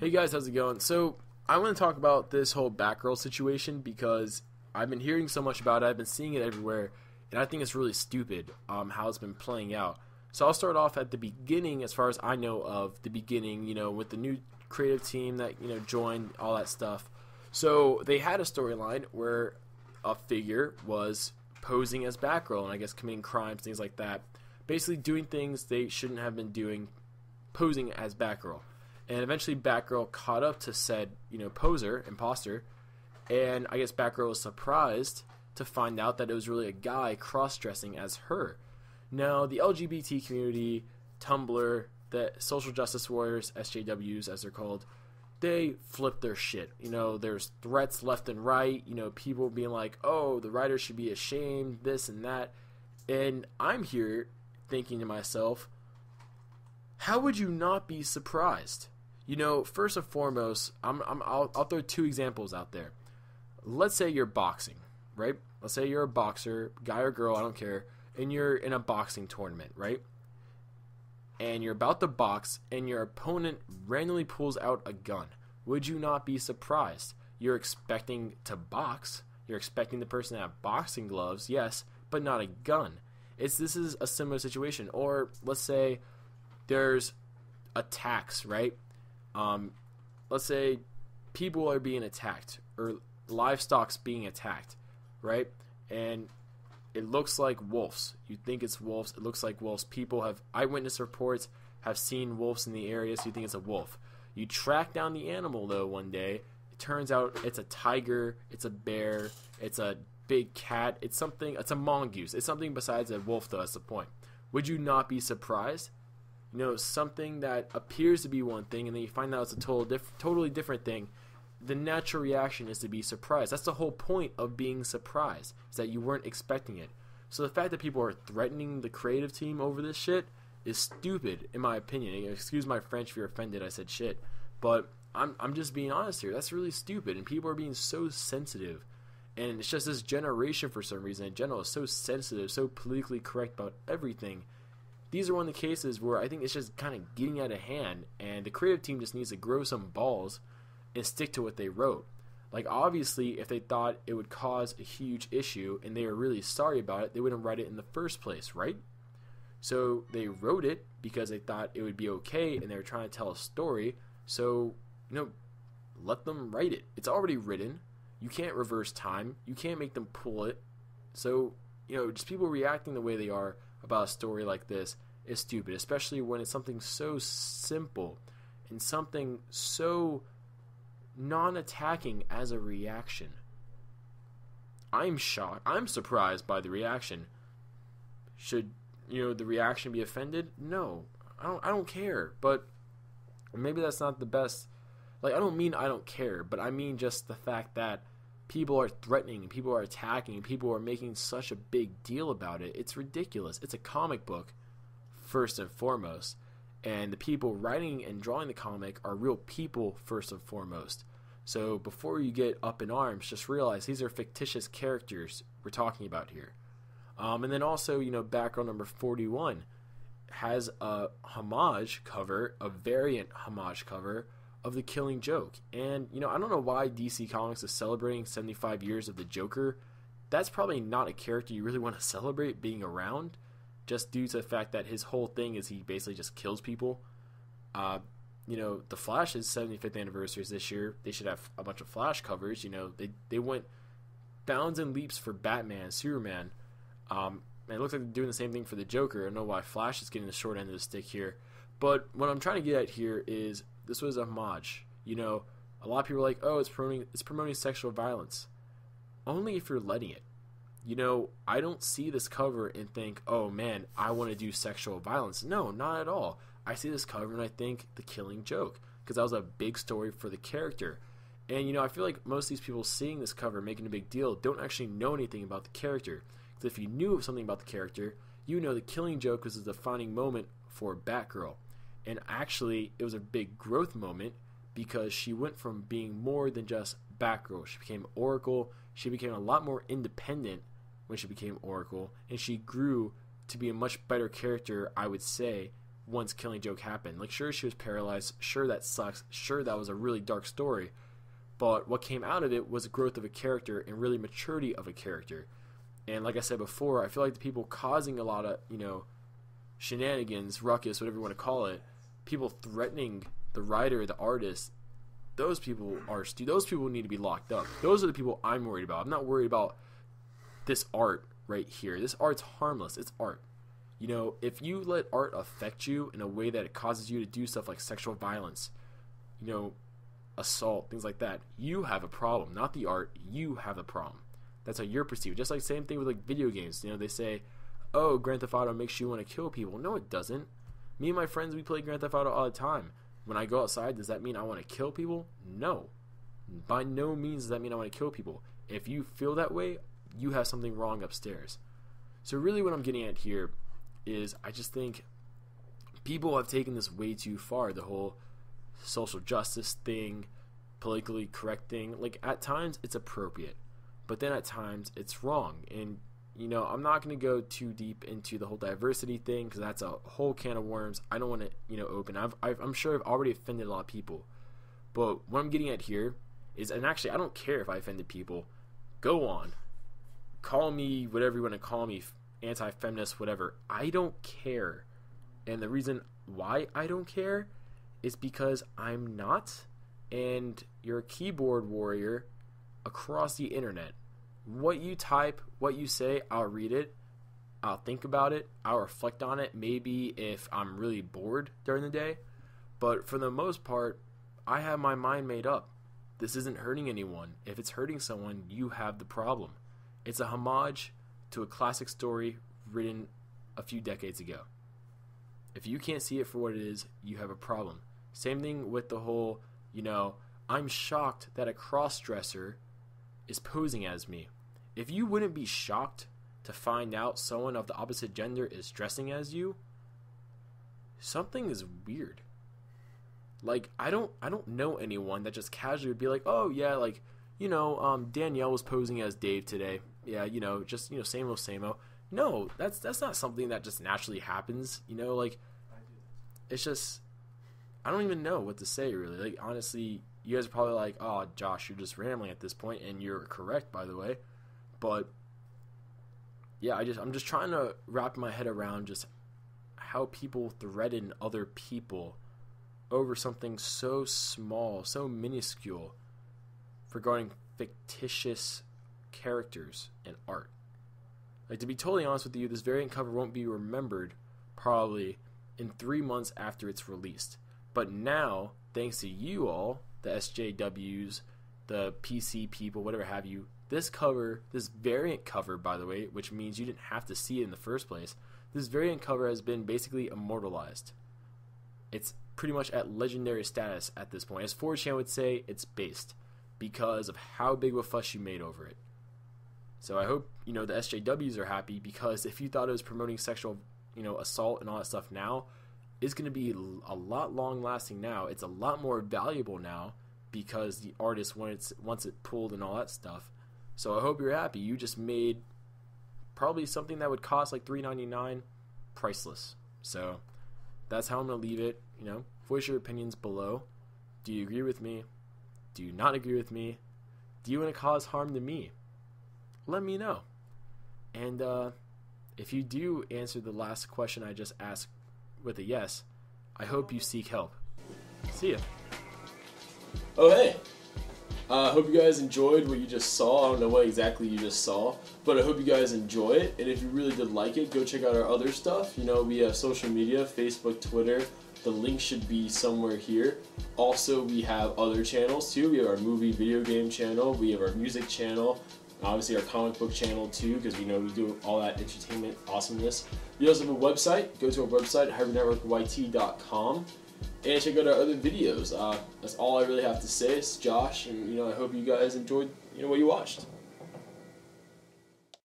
Hey guys, how's it going? So, I want to talk about this whole Batgirl situation because I've been hearing so much about it, I've been seeing it everywhere, and I think it's really stupid how it's been playing out. So I'll start off at the beginning, as far as I know of the beginning, with the new creative team that, joined, all that stuff. So they had a storyline where a figure was posing as Batgirl and I guess committing crimes, things like that. Basically doing things they shouldn't have been doing, posing as Batgirl. And eventually Batgirl caught up to said, poser, imposter, and I guess Batgirl was surprised to find out that it was really a guy cross-dressing as her. Now, the LGBT community, Tumblr, the social justice warriors, SJWs as they're called, they flip their shit. There's threats left and right, people being like, oh, the writer should be ashamed, this and that. And I'm here thinking to myself, how would you not be surprised? First and foremost, I'll throw two examples out there. Let's say you're boxing, right? Let's say you're a boxer, guy or girl, I don't care, and you're in a boxing tournament, right? And you're about to box, and your opponent randomly pulls out a gun. Would you not be surprised? You're expecting to box. You're expecting the person to have boxing gloves, yes, but not a gun. This is a similar situation. Or let's say there's attacks, right? Let's say people are being attacked or livestock's being attacked, right? And it looks like wolves. You think it's wolves. It looks like wolves. People have eyewitness reports, have seen wolves in the area, so you think it's a wolf. You track down the animal, though, one day. It turns out it's a tiger, it's a bear, it's a big cat, it's a mongoose. It's something besides a wolf, though, that's the point. Would you not be surprised? Something that appears to be one thing, and then you find out it's a totally different thing. The natural reaction is to be surprised. That's the whole point of being surprised, is that you weren't expecting it. So the fact that people are threatening the creative team over this shit is stupid, in my opinion. Excuse my French if you're offended I said shit, but I'm just being honest here. That's really stupid, and people are being so sensitive. And it's just this generation, for some reason, in general, is so sensitive, so politically correct about everything. These are one of the cases where I think it's just kind of getting out of hand, and the creative team just needs to grow some balls and stick to what they wrote. Like, obviously, if they thought it would cause a huge issue and they were really sorry about it, they wouldn't write it in the first place, right? So they wrote it because they thought it would be okay and they were trying to tell a story. So, let them write it. It's already written. You can't reverse time. You can't make them pull it. So, just people reacting the way they are about a story like this is stupid, especially when it's something so simple and something so non-attacking as a reaction. I'm shocked. I'm surprised by the reaction. Should, the reaction be offended? No. I don't care. But maybe that's not the best. Like, I don't mean I don't care, but I mean just the fact that people are threatening, and people are attacking, and people are making such a big deal about it. It's ridiculous. It's a comic book, first and foremost. And the people writing and drawing the comic are real people, first and foremost. So before you get up in arms, just realize these are fictitious characters we're talking about here. And then also, Batgirl number 41 has a homage cover, a variant homage cover of the Killing Joke. And, I don't know why DC Comics is celebrating 75 years of the Joker. That's probably not a character you really want to celebrate being around, just due to the fact that his whole thing is he basically just kills people. The Flash's 75th anniversary is this year. They should have a bunch of Flash covers. They went bounds and leaps for Batman, Superman. And it looks like they're doing the same thing for the Joker. I don't know why Flash is getting the short end of the stick here. But what I'm trying to get at here is this was a homage. A lot of people are like, oh, it's promoting sexual violence. Only if you're letting it. I don't see this cover and think, oh man, I want to do sexual violence. No, not at all. I see this cover and I think The Killing Joke, because that was a big story for the character. And, I feel like most of these people seeing this cover, making a big deal, don't actually know anything about the character. Because if you knew something about the character, The Killing Joke was a defining moment for Batgirl. And actually, it was a big growth moment because she went from being more than just Batgirl. She became Oracle. She became a lot more independent when she became Oracle. And she grew to be a much better character, I would say, once Killing Joke happened. Like, sure, she was paralyzed. Sure, that sucks. Sure, that was a really dark story. But what came out of it was a growth of a character and really maturity of a character. And like I said before, I feel like the people causing a lot of, shenanigans, ruckus, whatever you want to call it, people threatening the writer, the artist, those people need to be locked up. Those are the people I'm worried about. I'm not worried about this art right here. This art's harmless. It's art. If you let art affect you in a way that it causes you to do stuff like sexual violence, assault, things like that, you have a problem. Not the art. You have a problem. That's how you're perceived. Just like same thing with like video games. They say, oh, Grand Theft Auto makes you want to kill people. No, it doesn't. Me and my friends, we play Grand Theft Auto all the time. When I go outside, does that mean I want to kill people? No. By no means does that mean I want to kill people. If you feel that way, you have something wrong upstairs. So really what I'm getting at here is I just think people have taken this way too far. The whole social justice thing, politically correct thing. Like, at times it's appropriate, but then at times it's wrong. And I'm not going to go too deep into the whole diversity thing because that's a whole can of worms. I don't want to, open. I'm sure I've already offended a lot of people. But what I'm getting at here is, and actually I don't care if I offended people. Go on. Call me whatever you want to call me, anti-feminist, whatever. I don't care. And the reason why I don't care is because I'm not, and you're a keyboard warrior across the internet. What you type, what you say, I'll read it, I'll think about it, I'll reflect on it, maybe if I'm really bored during the day. But for the most part, I have my mind made up. This isn't hurting anyone. If it's hurting someone, you have the problem. It's a homage to a classic story written a few decades ago. If you can't see it for what it is, you have a problem. Same thing with the whole, I'm shocked that a cross-dresser is posing as me. If you wouldn't be shocked to find out someone of the opposite gender is dressing as you, something is weird. Like, I don't know anyone that just casually would be like, oh yeah, like, Danielle was posing as Dave today. Yeah, just, same old. No, that's not something that just naturally happens. Like, it's just, I don't even know what to say, really. Like, honestly, you guys are probably like, oh, Josh, you're just rambling at this point, and you're correct, by the way. But yeah, I'm just trying to wrap my head around just how people threaten other people over something so small, so minuscule, regarding fictitious characters and art. Like, to be totally honest with you, this variant cover won't be remembered probably in 3 months after it's released. But now, thanks to you all, the SJWs, the PC people, whatever have you, this variant cover, by the way, which means you didn't have to see it in the first place, this variant cover has been basically immortalized. It's pretty much at legendary status at this point. As 4chan would say, it's based because of how big of a fuss you made over it. So I hope, the SJWs are happy, because if you thought it was promoting sexual, assault and all that stuff now, it's going to be a lot long lasting now. It's a lot more valuable now because the artist wants it pulled and all that stuff. So I hope you're happy. You just made probably something that would cost like $3.99 priceless. So that's how I'm going to leave it. Voice your opinions below. Do you agree with me? Do you not agree with me? Do you want to cause harm to me? Let me know. And if you do answer the last question I just asked with a yes, I hope you seek help. See ya. Oh, hey. I hope you guys enjoyed what you just saw. I don't know what exactly you just saw, but I hope you guys enjoy it. And if you really did like it, go check out our other stuff. We have social media, Facebook, Twitter. The link should be somewhere here. Also, we have other channels too. We have our movie, video game channel. We have our music channel. Obviously our comic book channel too, because we do all that entertainment awesomeness. We also have a website. Go to our website, HybridNetworkYT.com, and check out our other videos. That's all I really have to say. It's Josh, and I hope you guys enjoyed what you watched.